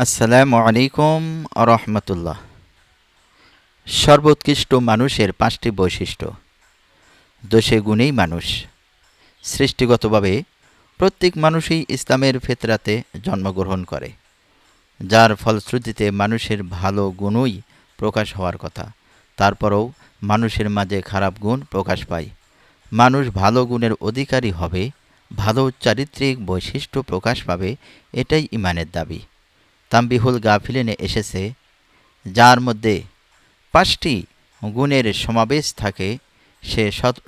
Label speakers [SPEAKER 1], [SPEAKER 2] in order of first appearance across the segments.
[SPEAKER 1] আসসালামু আলাইকুম আরহামতুল্লাহ। সর্বোৎকৃষ্ট মানুষের 5টি বৈশিষ্ট্য। দোষে গুণেই মানুষ। সৃষ্টিগতভাবে প্রত্যেক মানুষই ইসলামের ফেতরাতে জন্মগ্রহণ করে, যার ফলশ্রুতিতে মানুষের ভালো গুণই প্রকাশ হওয়ার কথা। তারপরেও মানুষের মাঝে খারাপ গুণ প্রকাশ পায়। মানুষ ভালো গুণের অধিকারী হবে, ভালো চারিত্রিক বৈশিষ্ট্য প্রকাশ পাবে, এটাই ইমানের দাবি। তাম্বিহুল গাফিলিনে এসেছে, যার মধ্যে 5টি গুণের সমাবেশ থাকে সে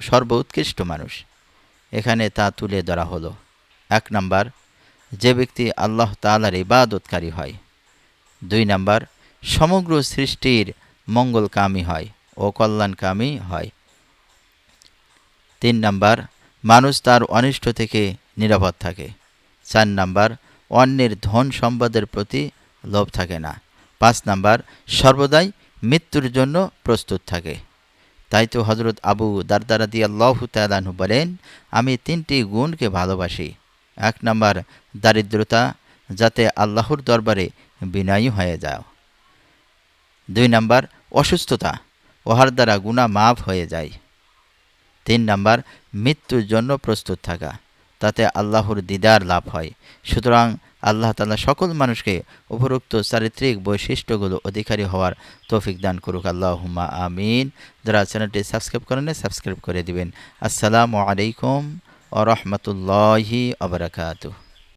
[SPEAKER 1] সর্বোৎকৃষ্ট মানুষ। এখানে তা তুলে ধরা হলো। 1 নাম্বার, যে ব্যক্তি আল্লাহ তাআলার ইবাদতকারী হয়। 2 নাম্বার, সমগ্র সৃষ্টির মঙ্গলকামী হয় ও কল্যাণকামী হয়। 3 নাম্বার, মানুষ তার অনিষ্ট থেকে নিরাপদ থাকে। 4 নাম্বার, অন্যের ধন সম্পদের প্রতি লোভ থাকে না। 5 নাম্বার, সর্বদাই মৃত্যুর জন্য প্রস্তুত থাকে। তাই তো হজরত আবু দারদা রাদিয়াল্লাহু তাআলা আনহু বলেন, আমি 3টি গুণকে ভালোবাসি। 1 নাম্বার, দারিদ্রতা, যাতে আল্লাহর দরবারে বিনয়ী হয়ে যাও। 2 নাম্বার, অসুস্থতা, উহার দ্বারা গুনাহ মাফ হয়ে যায়। 3 নাম্বার, মৃত্যুর জন্য প্রস্তুত থাকা, তাতে আল্লাহর দিদার লাভ হয়। সুতরাং আল্লাহ তাআলা সকল মানুষকে উপরোক্ত চারিত্রিক বৈশিষ্ট্যগুলো অধিকারী হওয়ার তৌফিক দান করুক। আল্লাহুম্মা আমিন। যারা চ্যানেলটি সাবস্ক্রাইব করেন সাবস্ক্রাইব করে দিবেন। আসসালামু আলাইকুম ওয়া রাহমাতুল্লাহি ওয়া বারাকাতুহু।